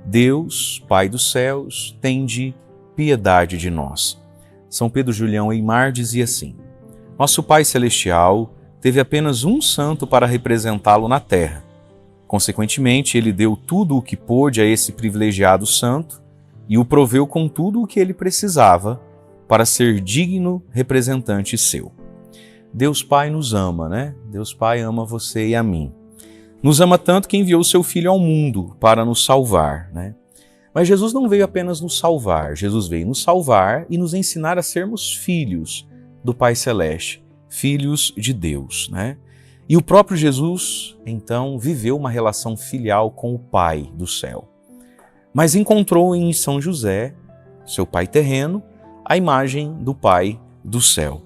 Deus, Pai dos céus, tende piedade de nós. São Pedro Julião Eymar dizia assim: nosso Pai Celestial teve apenas um santo para representá-lo na terra. Consequentemente, ele deu tudo o que pôde a esse privilegiado santo e o proveu com tudo o que ele precisava para ser digno representante seu. Deus Pai nos ama, né? Deus Pai ama você e a mim. Nos ama tanto que enviou seu Filho ao mundo para nos salvar, né? Mas Jesus não veio apenas nos salvar, Jesus veio nos salvar e nos ensinar a sermos filhos do Pai Celeste, filhos de Deus, né? E o próprio Jesus, então, viveu uma relação filial com o Pai do céu. Mas encontrou em São José, seu pai terreno, a imagem do Pai do céu.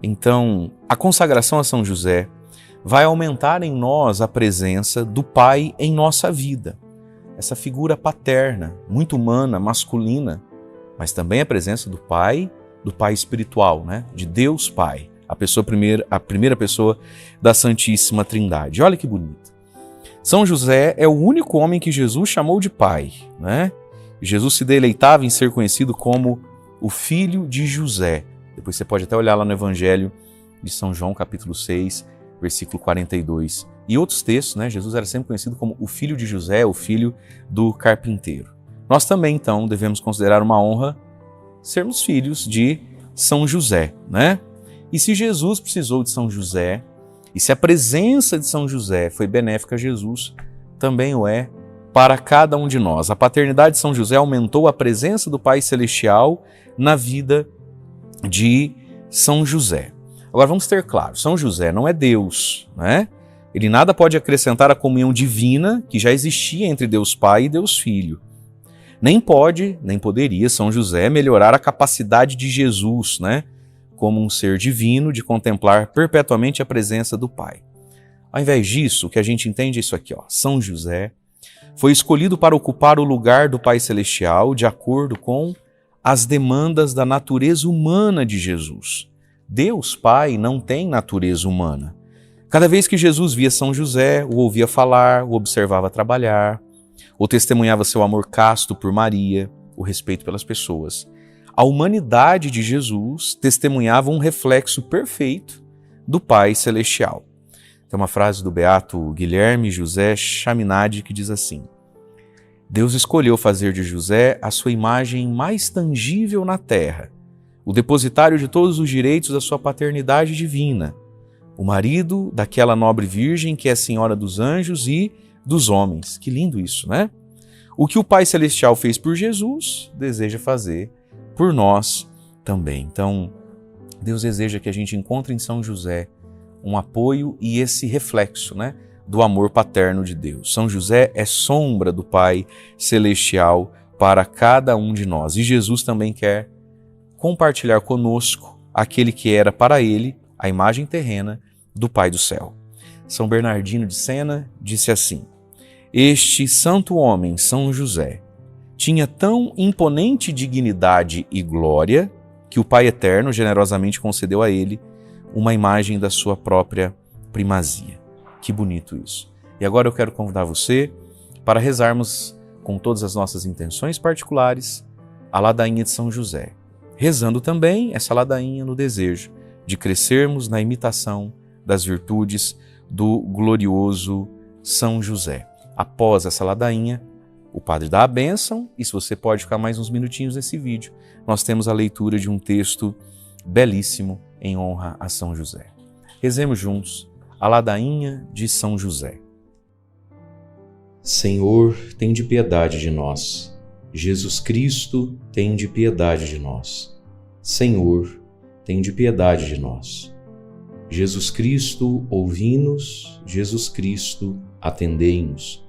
Então, a consagração a São José vai aumentar em nós a presença do Pai em nossa vida. Essa figura paterna, muito humana, masculina, mas também a presença do Pai espiritual, né? De Deus Pai, a primeira pessoa da Santíssima Trindade. Olha que bonito. São José é o único homem que Jesus chamou de pai, né? Jesus se deleitava em ser conhecido como o filho de José. Depois você pode até olhar lá no Evangelho de São João, capítulo 6, versículo 42. E outros textos, né? Jesus era sempre conhecido como o filho de José, o filho do carpinteiro. Nós também, então, devemos considerar uma honra sermos filhos de São José, né? E se Jesus precisou de São José, e se a presença de São José foi benéfica a Jesus, também o é para cada um de nós. A paternidade de São José aumentou a presença do Pai Celestial na vida de São José. Agora vamos ter claro, São José não é Deus, né? Ele nada pode acrescentar à comunhão divina que já existia entre Deus Pai e Deus Filho. Nem pode, nem poderia São José melhorar a capacidade de Jesus, né? Como um ser divino de contemplar perpetuamente a presença do Pai. Ao invés disso, o que a gente entende é isso aqui, ó. São José foi escolhido para ocupar o lugar do Pai Celestial de acordo com as demandas da natureza humana de Jesus. Deus Pai não tem natureza humana. Cada vez que Jesus via São José, o ouvia falar, o observava trabalhar, ou testemunhava seu amor casto por Maria, o respeito pelas pessoas, a humanidade de Jesus testemunhava um reflexo perfeito do Pai Celestial. Tem uma frase do beato Guilherme José Chaminade que diz assim: Deus escolheu fazer de José a sua imagem mais tangível na terra, o depositário de todos os direitos da sua paternidade divina, o marido daquela nobre virgem que é Senhora dos anjos e dos homens. Que lindo isso, né? O que o Pai Celestial fez por Jesus, deseja fazer por nós também. Então, Deus deseja que a gente encontre em São José um apoio e esse reflexo, né, do amor paterno de Deus. São José é sombra do Pai Celestial para cada um de nós. E Jesus também quer compartilhar conosco aquele que era para ele a imagem terrena do Pai do céu. São Bernardino de Sena disse assim: este santo homem, São José, tinha tão imponente dignidade e glória que o Pai Eterno generosamente concedeu a ele uma imagem da sua própria primazia. Que bonito isso. E agora eu quero convidar você para rezarmos com todas as nossas intenções particulares a ladainha de São José, rezando também essa ladainha no desejo de crescermos na imitação das virtudes do glorioso São José. Após essa ladainha, o padre dá a bênção e se você pode ficar mais uns minutinhos nesse vídeo, nós temos a leitura de um texto belíssimo em honra a São José. Rezemos juntos a ladainha de São José. Senhor, tende piedade de nós. Jesus Cristo, tende piedade de nós. Senhor, tende piedade de nós. Jesus Cristo, ouvi-nos. Jesus Cristo, atendei-nos.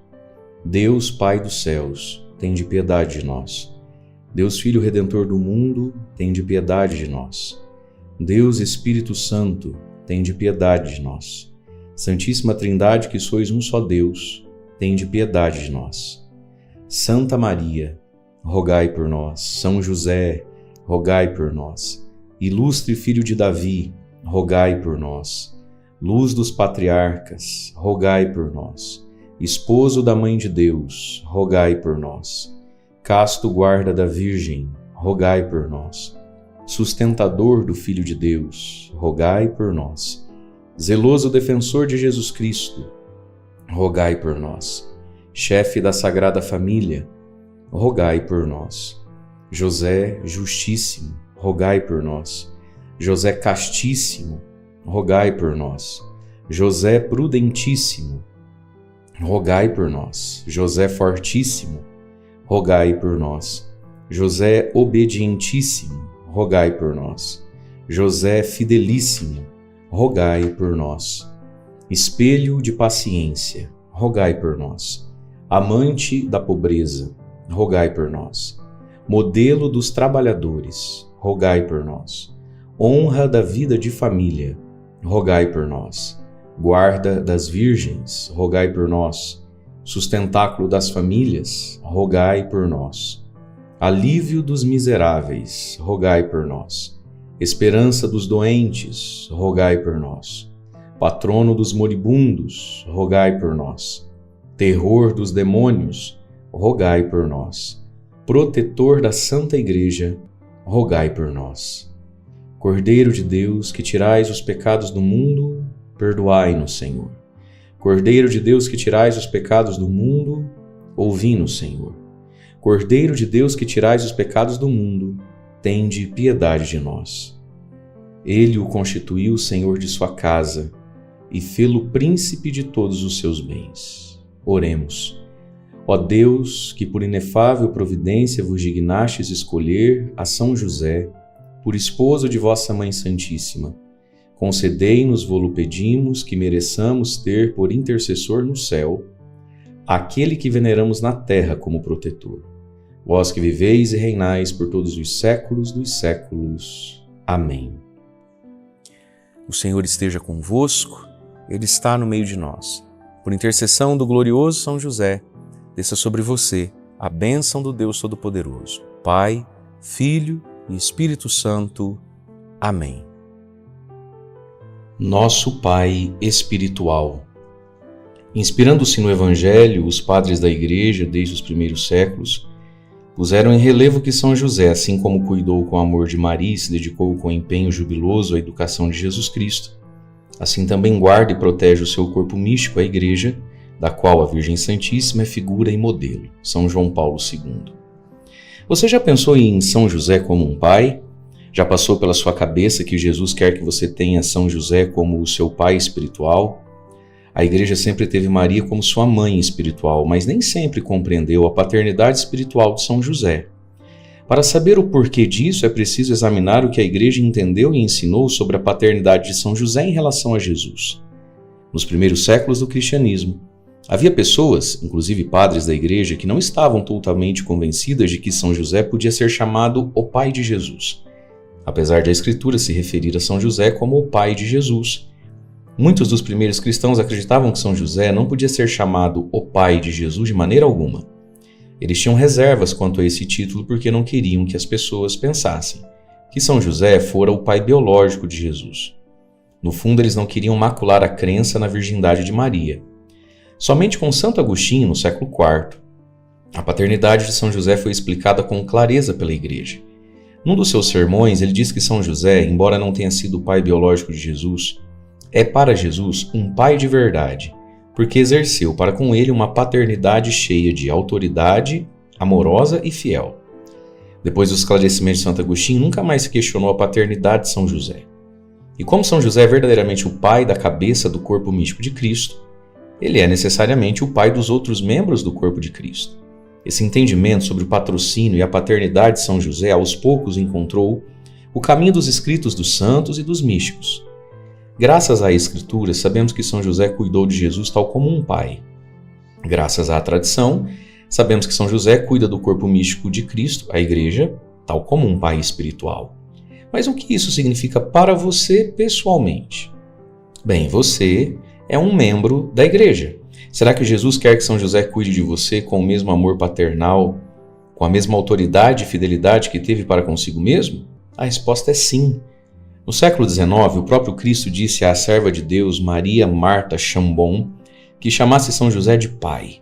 Deus Pai dos céus, tende piedade de nós. Deus Filho Redentor do mundo, tende piedade de nós. Deus Espírito Santo, tende piedade de nós. Santíssima Trindade, que sois um só Deus, tende piedade de nós. Santa Maria, rogai por nós. São José, rogai por nós. Ilustre Filho de Davi, rogai por nós. Luz dos patriarcas, rogai por nós. Esposo da Mãe de Deus, rogai por nós. Casto guarda da Virgem, rogai por nós. Sustentador do Filho de Deus, rogai por nós. Zeloso defensor de Jesus Cristo, rogai por nós. Chefe da Sagrada Família, rogai por nós. José Justíssimo, rogai por nós. José Castíssimo, rogai por nós. José Prudentíssimo, rogai por nós. José Fortíssimo, rogai por nós. José Obedientíssimo, rogai por nós. José Fidelíssimo, rogai por nós. Espelho de paciência, rogai por nós. Amante da pobreza, rogai por nós. Modelo dos trabalhadores, rogai por nós. Honra da vida de família, rogai por nós. Guarda das virgens, rogai por nós. Sustentáculo das famílias, rogai por nós. Alívio dos miseráveis, rogai por nós. Esperança dos doentes, rogai por nós. Patrono dos moribundos, rogai por nós. Terror dos demônios, rogai por nós. Protetor da Santa Igreja, rogai por nós. Cordeiro de Deus, que tirais os pecados do mundo, perdoai-nos, Senhor. Cordeiro de Deus, que tirais os pecados do mundo, ouvi-nos, Senhor. Cordeiro de Deus, que tirais os pecados do mundo, tende piedade de nós. Ele o constituiu Senhor de sua casa e fê-lo príncipe de todos os seus bens. Oremos. Ó Deus, que por inefável providência vos dignastes escolher a São José, por esposo de vossa Mãe Santíssima, concedei-nos, vô-lo pedimos, que mereçamos ter por intercessor no céu aquele que veneramos na terra como protetor. Vós que viveis e reinais por todos os séculos dos séculos. Amém. O Senhor esteja convosco, Ele está no meio de nós. Por intercessão do glorioso São José, desça sobre você a bênção do Deus Todo-Poderoso, Pai, Filho e Espírito Santo. Amém. Nosso Pai espiritual. Inspirando-se no Evangelho, os padres da Igreja, desde os primeiros séculos, puseram em relevo que São José, assim como cuidou com amor de Maria e se dedicou com empenho jubiloso à educação de Jesus Cristo, assim também guarda e protege o seu corpo místico, a Igreja, da qual a Virgem Santíssima é figura e modelo, São João Paulo II. Você já pensou em São José como um pai? Já passou pela sua cabeça que Jesus quer que você tenha São José como o seu pai espiritual? A Igreja sempre teve Maria como sua mãe espiritual, mas nem sempre compreendeu a paternidade espiritual de São José. Para saber o porquê disso, é preciso examinar o que a Igreja entendeu e ensinou sobre a paternidade de São José em relação a Jesus. Nos primeiros séculos do cristianismo, havia pessoas, inclusive padres da Igreja, que não estavam totalmente convencidas de que São José podia ser chamado o pai de Jesus, apesar de a Escritura se referir a São José como o pai de Jesus. Muitos dos primeiros cristãos acreditavam que São José não podia ser chamado o pai de Jesus de maneira alguma. Eles tinham reservas quanto a esse título porque não queriam que as pessoas pensassem que São José fora o pai biológico de Jesus. No fundo, eles não queriam macular a crença na virgindade de Maria. Somente com Santo Agostinho, no século IV, a paternidade de São José foi explicada com clareza pela Igreja. Num dos seus sermões, ele diz que São José, embora não tenha sido o pai biológico de Jesus, é para Jesus um pai de verdade, porque exerceu para com ele uma paternidade cheia de autoridade, amorosa e fiel. Depois do esclarecimento de Santo Agostinho, nunca mais se questionou a paternidade de São José. E como São José é verdadeiramente o pai da cabeça do corpo místico de Cristo, ele é necessariamente o pai dos outros membros do corpo de Cristo. Esse entendimento sobre o patrocínio e a paternidade de São José aos poucos encontrou o caminho dos escritos dos santos e dos místicos. Graças à Escritura, sabemos que São José cuidou de Jesus tal como um pai. Graças à tradição, sabemos que São José cuida do corpo místico de Cristo, a Igreja, tal como um pai espiritual. Mas o que isso significa para você pessoalmente? Bem, você é um membro da Igreja. Será que Jesus quer que São José cuide de você com o mesmo amor paternal, com a mesma autoridade e fidelidade que teve para consigo mesmo? A resposta é sim. No século XIX, o próprio Cristo disse à serva de Deus, Maria Marta Chambon, que chamasse São José de pai.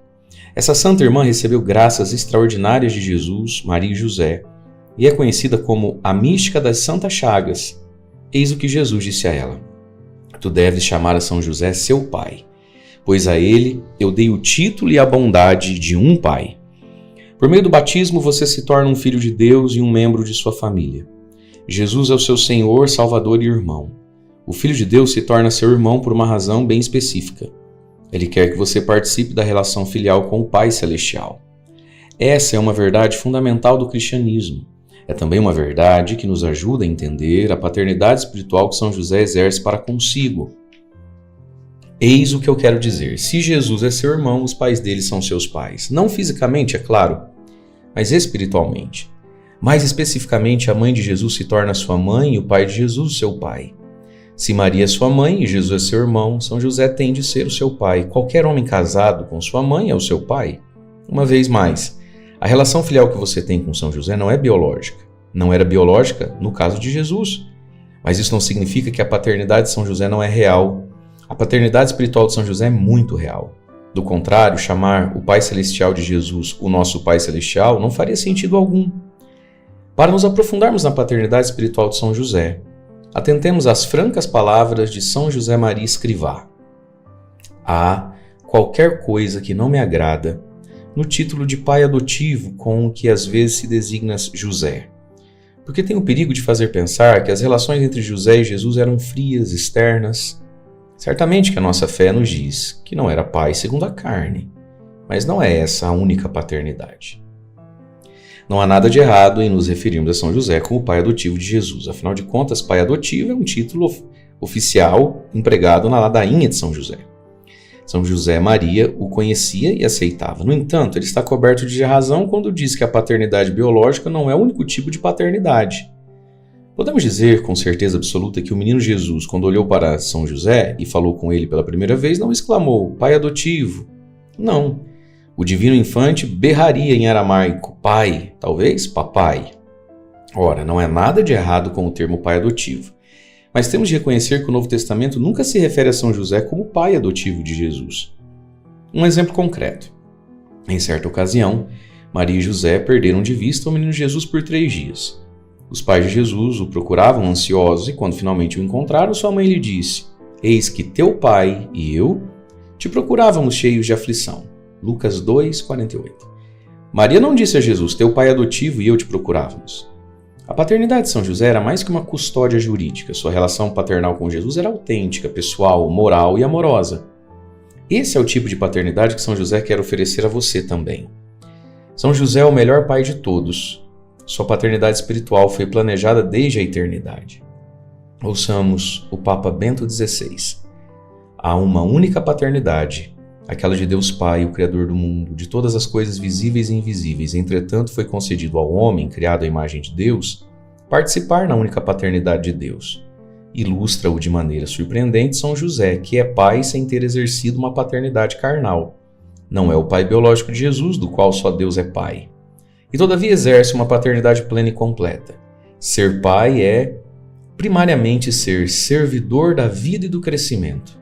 Essa santa irmã recebeu graças extraordinárias de Jesus, Maria e José, e é conhecida como a mística das Santas Chagas. Eis o que Jesus disse a ela: Tu deves chamar a São José seu pai, pois a ele eu dei o título e a bondade de um pai. Por meio do batismo você se torna um filho de Deus e um membro de sua família. Jesus é o seu Senhor, Salvador e irmão. O Filho de Deus se torna seu irmão por uma razão bem específica. Ele quer que você participe da relação filial com o Pai Celestial. Essa é uma verdade fundamental do cristianismo. É também uma verdade que nos ajuda a entender a paternidade espiritual que São José exerce para consigo. Eis o que eu quero dizer. Se Jesus é seu irmão, os pais dele são seus pais. Não fisicamente, é claro, mas espiritualmente. Mais especificamente, a mãe de Jesus se torna sua mãe e o pai de Jesus seu pai. Se Maria é sua mãe e Jesus é seu irmão, São José tem de ser o seu pai. Qualquer homem casado com sua mãe é o seu pai. Uma vez mais, a relação filial que você tem com São José não é biológica. Não era biológica no caso de Jesus. Mas isso não significa que a paternidade de São José não é real. A paternidade espiritual de São José é muito real. Do contrário, chamar o Pai Celestial de Jesus o nosso Pai Celestial não faria sentido algum. Para nos aprofundarmos na paternidade espiritual de São José, atentemos às francas palavras de São José Maria Escrivá. Há qualquer coisa que não me agrada no título de pai adotivo com o que às vezes se designa José, porque tem o perigo de fazer pensar que as relações entre José e Jesus eram frias, externas. Certamente que a nossa fé nos diz que não era pai segundo a carne, mas não é essa a única paternidade. Não há nada de errado em nos referirmos a São José como pai adotivo de Jesus. Afinal de contas, pai adotivo é um título oficial empregado na ladainha de São José. São José Maria o conhecia e aceitava. No entanto, ele está coberto de razão quando diz que a paternidade biológica não é o único tipo de paternidade. Podemos dizer com certeza absoluta que o menino Jesus, quando olhou para São José e falou com ele pela primeira vez, não exclamou, pai adotivo. Não. O divino infante berraria em aramaico, pai, talvez papai. Ora, não é nada de errado com o termo pai adotivo, mas temos de reconhecer que o Novo Testamento nunca se refere a São José como pai adotivo de Jesus. Um exemplo concreto. Em certa ocasião, Maria e José perderam de vista o menino Jesus por 3 dias. Os pais de Jesus o procuravam ansiosos e quando finalmente o encontraram, sua mãe lhe disse, eis que teu pai e eu te procurávamos cheios de aflição. Lucas 2:48. Maria não disse a Jesus, teu pai adotivo e eu te procurávamos. A paternidade de São José era mais que uma custódia jurídica. Sua relação paternal com Jesus era autêntica, pessoal, moral e amorosa. Esse é o tipo de paternidade que São José quer oferecer a você também. São José é o melhor pai de todos. Sua paternidade espiritual foi planejada desde a eternidade. Ouçamos o Papa Bento XVI. Há uma única paternidade, aquela de Deus Pai, o Criador do mundo, de todas as coisas visíveis e invisíveis. Entretanto, foi concedido ao homem, criado à imagem de Deus, participar na única paternidade de Deus. Ilustra-o de maneira surpreendente São José, que é pai sem ter exercido uma paternidade carnal. Não é o pai biológico de Jesus, do qual só Deus é pai. E todavia exerce uma paternidade plena e completa. Ser pai é, primariamente, ser servidor da vida e do crescimento.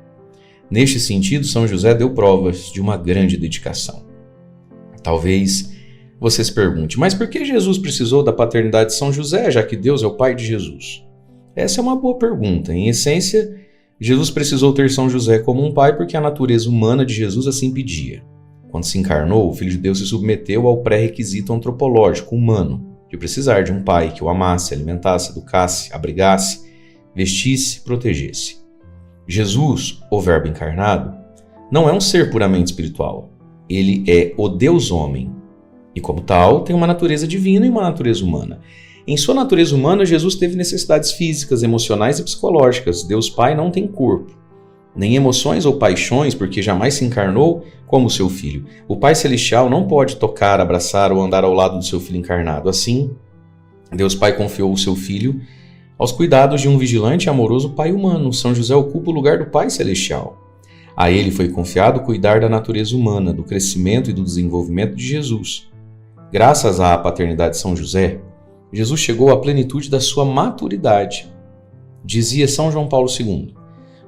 Neste sentido, São José deu provas de uma grande dedicação. Talvez você se pergunte, mas por que Jesus precisou da paternidade de São José, já que Deus é o pai de Jesus? Essa é uma boa pergunta. Em essência, Jesus precisou ter São José como um pai porque a natureza humana de Jesus assim pedia. Quando se encarnou, o Filho de Deus se submeteu ao pré-requisito antropológico humano de precisar de um pai que o amasse, alimentasse, educasse, abrigasse, vestisse, protegesse. Jesus, o Verbo encarnado, não é um ser puramente espiritual. Ele é o Deus homem e, como tal, tem uma natureza divina e uma natureza humana. Em sua natureza humana, Jesus teve necessidades físicas, emocionais e psicológicas. Deus Pai não tem corpo, nem emoções ou paixões, porque jamais se encarnou como seu filho. O Pai Celestial não pode tocar, abraçar ou andar ao lado do seu filho encarnado. Assim, Deus Pai confiou o seu filho aos cuidados de um vigilante e amoroso pai humano. São José ocupa o lugar do Pai Celestial. A ele foi confiado cuidar da natureza humana, do crescimento e do desenvolvimento de Jesus. Graças à paternidade de São José, Jesus chegou à plenitude da sua maturidade. Dizia São João Paulo II,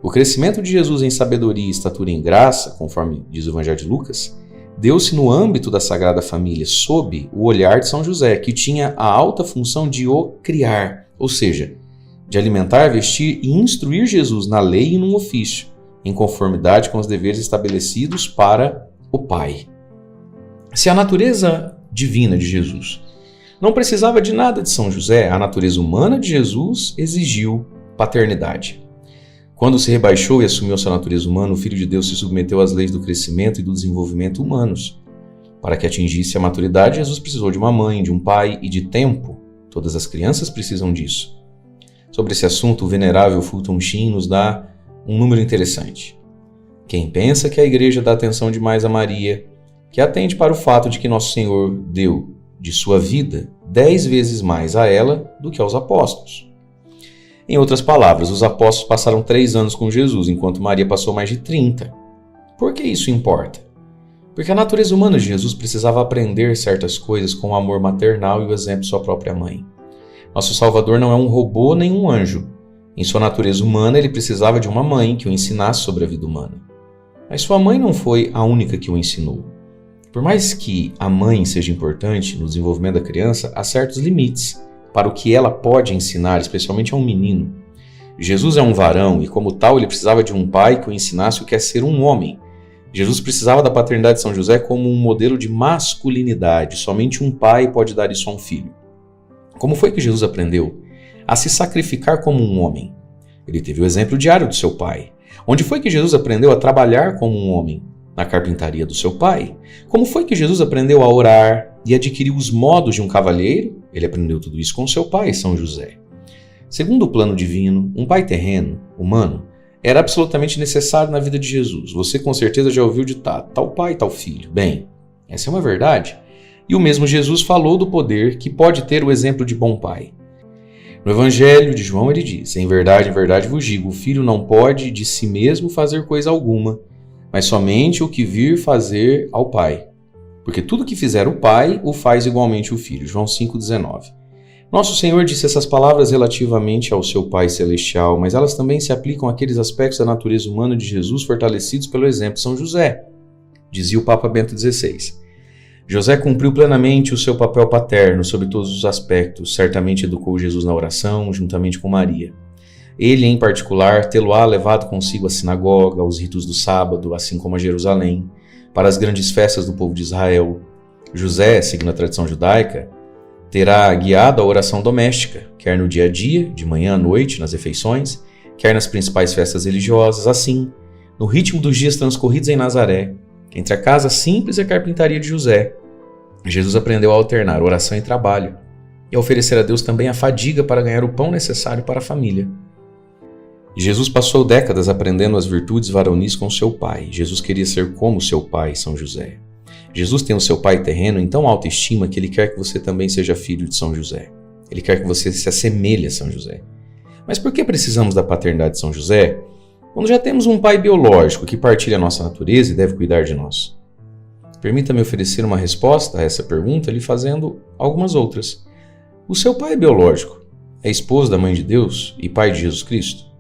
o crescimento de Jesus em sabedoria e estatura em graça, conforme diz o Evangelho de Lucas, deu-se no âmbito da Sagrada Família, sob o olhar de São José, que tinha a alta função de o criar, ou seja, de alimentar, vestir e instruir Jesus na lei e num ofício, em conformidade com os deveres estabelecidos para o Pai. Se a natureza divina de Jesus não precisava de nada de São José, a natureza humana de Jesus exigiu paternidade. Quando se rebaixou e assumiu sua natureza humana, o Filho de Deus se submeteu às leis do crescimento e do desenvolvimento humanos. Para que atingisse a maturidade, Jesus precisou de uma mãe, de um pai e de tempo. Todas as crianças precisam disso. Sobre esse assunto, o venerável Fulton Sheen nos dá um número interessante. Quem pensa que a Igreja dá atenção demais a Maria, que atende para o fato de que Nosso Senhor deu de sua vida 10 vezes mais a ela do que aos apóstolos. Em outras palavras, os apóstolos passaram 3 anos com Jesus, enquanto Maria passou mais de 30. Por que isso importa? Porque a natureza humana de Jesus precisava aprender certas coisas com o amor maternal e o exemplo de sua própria mãe. Nosso Salvador não é um robô nem um anjo. Em sua natureza humana, ele precisava de uma mãe que o ensinasse sobre a vida humana. Mas sua mãe não foi a única que o ensinou. Por mais que a mãe seja importante no desenvolvimento da criança, há certos limites para o que ela pode ensinar, especialmente a um menino. Jesus é um varão e, como tal, ele precisava de um pai que o ensinasse o que é ser um homem. Jesus precisava da paternidade de São José como um modelo de masculinidade. Somente um pai pode dar isso a um filho. Como foi que Jesus aprendeu a se sacrificar como um homem? Ele teve o exemplo diário do seu pai. Onde foi que Jesus aprendeu a trabalhar como um homem? Na carpintaria do seu pai. Como foi que Jesus aprendeu a orar e adquiriu os modos de um cavalheiro? Ele aprendeu tudo isso com seu pai, São José. Segundo o plano divino, um pai terreno, humano, era absolutamente necessário na vida de Jesus. Você com certeza já ouviu o ditado, tal pai, tal filho. Bem, essa é uma verdade. E o mesmo Jesus falou do poder que pode ter o exemplo de bom pai. No Evangelho de João ele diz, em verdade vos digo, o filho não pode de si mesmo fazer coisa alguma, mas somente o que vir fazer ao Pai. Porque tudo que fizer o Pai, o faz igualmente o Filho. João 5,19. Nosso Senhor disse essas palavras relativamente ao seu Pai Celestial, mas elas também se aplicam àqueles aspectos da natureza humana de Jesus fortalecidos pelo exemplo de São José. Dizia o Papa Bento XVI. José cumpriu plenamente o seu papel paterno sobre todos os aspectos, certamente educou Jesus na oração, juntamente com Maria. Ele, em particular, tê-lo-á levado consigo à sinagoga, aos ritos do sábado, assim como a Jerusalém, para as grandes festas do povo de Israel. José, seguindo a tradição judaica, terá guiado a oração doméstica, quer no dia a dia, de manhã à noite, nas refeições, quer nas principais festas religiosas, assim, no ritmo dos dias transcorridos em Nazaré, entre a casa simples e a carpintaria de José. Jesus aprendeu a alternar oração e trabalho, e a oferecer a Deus também a fadiga para ganhar o pão necessário para a família. Jesus passou décadas aprendendo as virtudes varonis com seu pai. Jesus queria ser como seu pai, São José. Jesus tem o seu pai terreno em tão alta estima que ele quer que você também seja filho de São José. Ele quer que você se assemelhe a São José. Mas por que precisamos da paternidade de São José quando já temos um pai biológico que partilha a nossa natureza e deve cuidar de nós? Permita-me oferecer uma resposta a essa pergunta lhe fazendo algumas outras. O seu pai biológico é esposo da Mãe de Deus e pai de Jesus Cristo?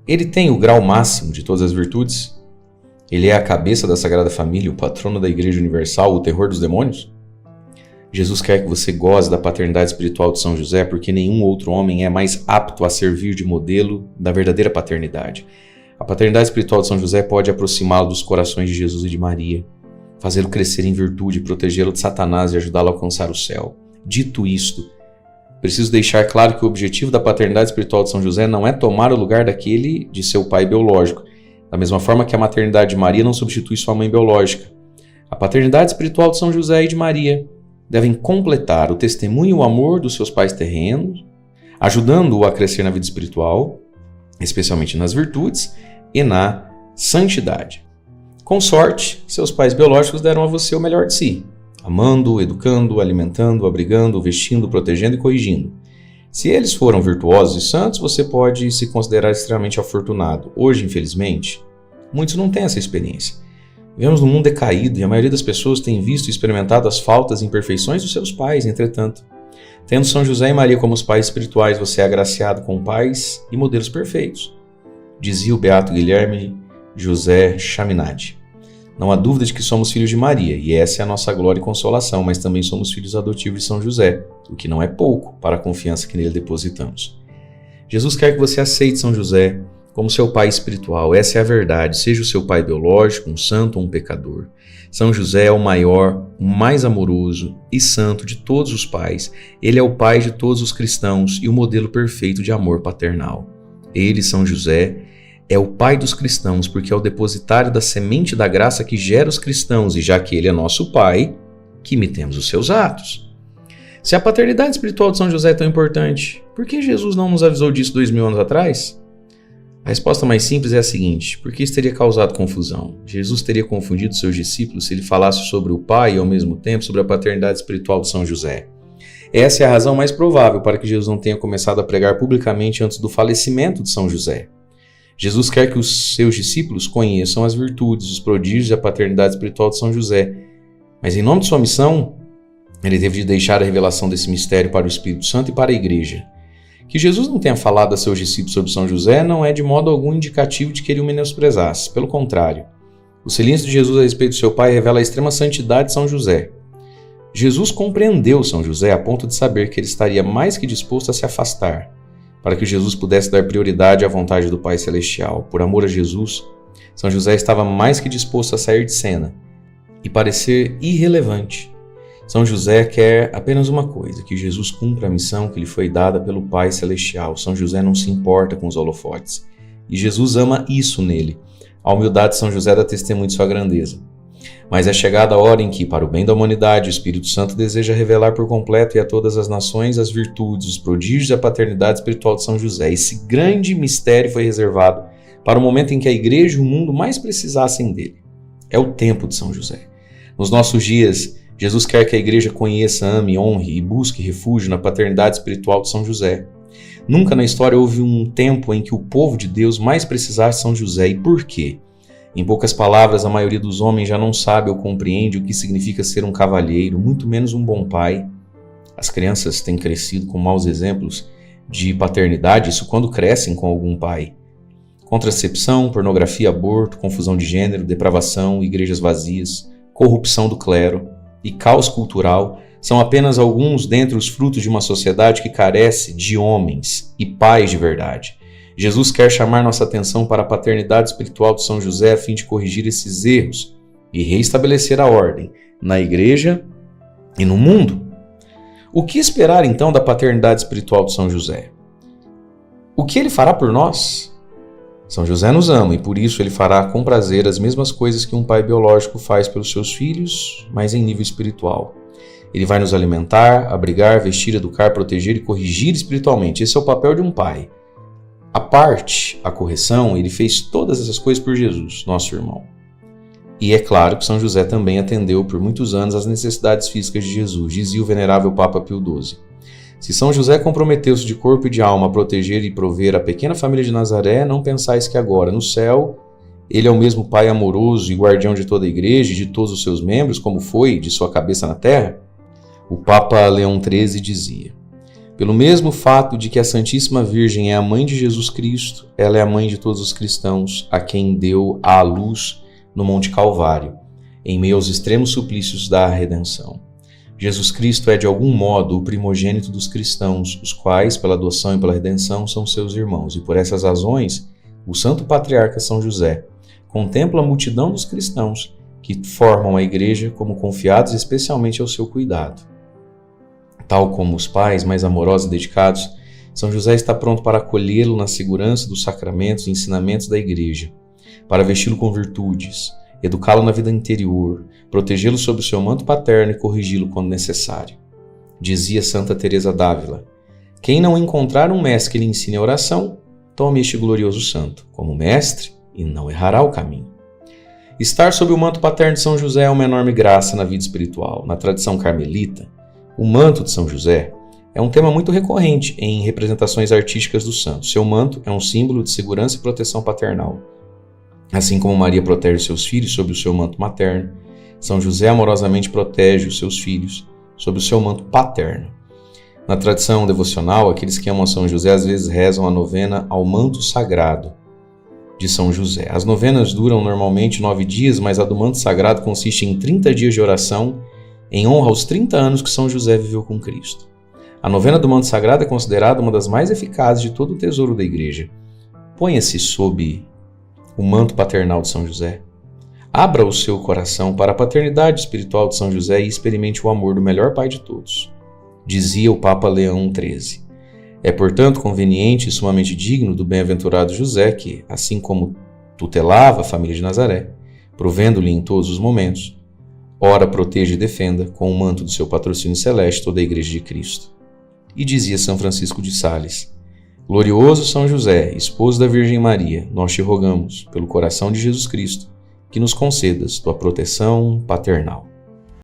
Ele tem o grau máximo de todas as virtudes? Ele é a cabeça da Sagrada Família, o patrono da Igreja Universal, o terror dos demônios? Jesus quer que você goze da paternidade espiritual de São José porque nenhum outro homem é mais apto a servir de modelo da verdadeira paternidade. A paternidade espiritual de São José pode aproximá-lo dos corações de Jesus e de Maria, fazê-lo crescer em virtude, protegê-lo de Satanás e ajudá-lo a alcançar o céu. Dito isto, preciso deixar claro que o objetivo da paternidade espiritual de São José não é tomar o lugar daquele de seu pai biológico, da mesma forma que a maternidade de Maria não substitui sua mãe biológica. A paternidade espiritual de São José e de Maria devem completar o testemunho e o amor dos seus pais terrenos, ajudando-o a crescer na vida espiritual, especialmente nas virtudes e na santidade. Com sorte, seus pais biológicos deram a você o melhor de si, amando, educando, alimentando, abrigando, vestindo, protegendo e corrigindo. Se eles foram virtuosos e santos, você pode se considerar extremamente afortunado. Hoje, infelizmente, muitos não têm essa experiência. Vivemos num mundo decaído e a maioria das pessoas tem visto e experimentado as faltas e imperfeições dos seus pais, entretanto. Tendo São José e Maria como os pais espirituais, você é agraciado com pais e modelos perfeitos. Dizia o beato Guilherme José Chaminade. Não há dúvida de que somos filhos de Maria, e essa é a nossa glória e consolação, mas também somos filhos adotivos de São José, o que não é pouco para a confiança que nele depositamos. Jesus quer que você aceite São José como seu pai espiritual. Essa é a verdade, seja o seu pai biológico, um santo ou um pecador. São José é o maior, o mais amoroso e santo de todos os pais. Ele é o pai de todos os cristãos e o modelo perfeito de amor paternal. Ele, São José, é o pai dos cristãos porque é o depositário da semente da graça que gera os cristãos, e já que ele é nosso pai, que imitemos os seus atos. Se a paternidade espiritual de São José é tão importante, por que Jesus não nos avisou disso 2000 anos atrás? A resposta mais simples é a seguinte: porque isso teria causado confusão. Jesus teria confundido seus discípulos se ele falasse sobre o pai e ao mesmo tempo sobre a paternidade espiritual de São José. Essa é a razão mais provável para que Jesus não tenha começado a pregar publicamente antes do falecimento de São José. Jesus quer que os seus discípulos conheçam as virtudes, os prodígios e a paternidade espiritual de São José. Mas em nome de sua missão, ele teve de deixar a revelação desse mistério para o Espírito Santo e para a Igreja. Que Jesus não tenha falado a seus discípulos sobre São José não é de modo algum indicativo de que ele o menosprezasse. Pelo contrário, o silêncio de Jesus a respeito do seu pai revela a extrema santidade de São José. Jesus compreendeu São José a ponto de saber que ele estaria mais que disposto a se afastar, para que Jesus pudesse dar prioridade à vontade do Pai Celestial. Por amor a Jesus, São José estava mais que disposto a sair de cena e parecer irrelevante. São José quer apenas uma coisa: que Jesus cumpra a missão que lhe foi dada pelo Pai Celestial. São José não se importa com os holofotes. E Jesus ama isso nele. A humildade de São José dá testemunho de sua grandeza. Mas é chegada a hora em que, para o bem da humanidade, o Espírito Santo deseja revelar por completo e a todas as nações as virtudes, os prodígios e a paternidade espiritual de São José. Esse grande mistério foi reservado para o momento em que a Igreja e o mundo mais precisassem dele. É o tempo de São José. Nos nossos dias, Jesus quer que a Igreja conheça, ame, honre e busque refúgio na paternidade espiritual de São José. Nunca na história houve um tempo em que o povo de Deus mais precisasse de São José. E por quê? Em poucas palavras, a maioria dos homens já não sabe ou compreende o que significa ser um cavalheiro, muito menos um bom pai. As crianças têm crescido com maus exemplos de paternidade, isso quando crescem com algum pai. Contracepção, pornografia, aborto, confusão de gênero, depravação, igrejas vazias, corrupção do clero e caos cultural são apenas alguns dentre os frutos de uma sociedade que carece de homens e pais de verdade. Jesus quer chamar nossa atenção para a paternidade espiritual de São José a fim de corrigir esses erros e reestabelecer a ordem na Igreja e no mundo. O que esperar então da paternidade espiritual de São José? O que ele fará por nós? São José nos ama e por isso ele fará com prazer as mesmas coisas que um pai biológico faz pelos seus filhos, mas em nível espiritual. Ele vai nos alimentar, abrigar, vestir, educar, proteger e corrigir espiritualmente. Esse é o papel de um pai. A parte, a correção, ele fez todas essas coisas por Jesus, nosso irmão. E é claro que São José também atendeu por muitos anos às necessidades físicas de Jesus, dizia o venerável Papa Pio XII. Se São José comprometeu-se de corpo e de alma a proteger e prover a pequena família de Nazaré, não pensais que agora, no céu, ele é o mesmo Pai amoroso e guardião de toda a Igreja e de todos os seus membros, como foi de sua cabeça na terra? O Papa Leão XIII dizia: pelo mesmo fato de que a Santíssima Virgem é a mãe de Jesus Cristo, ela é a mãe de todos os cristãos, a quem deu à luz no Monte Calvário, em meio aos extremos suplícios da redenção. Jesus Cristo é de algum modo o primogênito dos cristãos, os quais, pela adoção e pela redenção, são seus irmãos, e por essas razões, o Santo Patriarca São José contempla a multidão dos cristãos que formam a Igreja como confiados especialmente ao seu cuidado. Tal como os pais mais amorosos e dedicados, São José está pronto para acolhê-lo na segurança dos sacramentos e ensinamentos da Igreja, para vesti-lo com virtudes, educá-lo na vida interior, protegê-lo sob o seu manto paterno e corrigi-lo quando necessário. Dizia Santa Teresa d'Ávila: quem não encontrar um mestre que lhe ensine a oração, tome este glorioso santo como mestre e não errará o caminho. Estar sob o manto paterno de São José é uma enorme graça na vida espiritual. Na tradição carmelita, o manto de São José é um tema muito recorrente em representações artísticas do santo. Seu manto é um símbolo de segurança e proteção paternal. Assim como Maria protege seus filhos sob o seu manto materno, São José amorosamente protege os seus filhos sob o seu manto paterno. Na tradição devocional, aqueles que amam a São José às vezes rezam a novena ao manto sagrado. de São José. As novenas duram normalmente 9 dias, mas a do manto sagrado consiste em 30 dias de oração em honra aos 30 anos que São José viveu com Cristo. A novena do manto sagrado é considerada uma das mais eficazes de todo o tesouro da Igreja. Ponha-se sob o manto paternal de São José. Abra o seu coração para a paternidade espiritual de São José e experimente o amor do melhor Pai de todos. Dizia o Papa Leão XIII. É, portanto, conveniente e sumamente digno do bem-aventurado José que, assim como tutelava a família de Nazaré, provendo-lhe em todos os momentos, ora proteja e defenda com o manto do seu patrocínio celeste toda a Igreja de Cristo. E dizia São Francisco de Sales: Glorioso São José, esposo da Virgem Maria, nós te rogamos, pelo coração de Jesus Cristo, que nos concedas tua proteção paternal.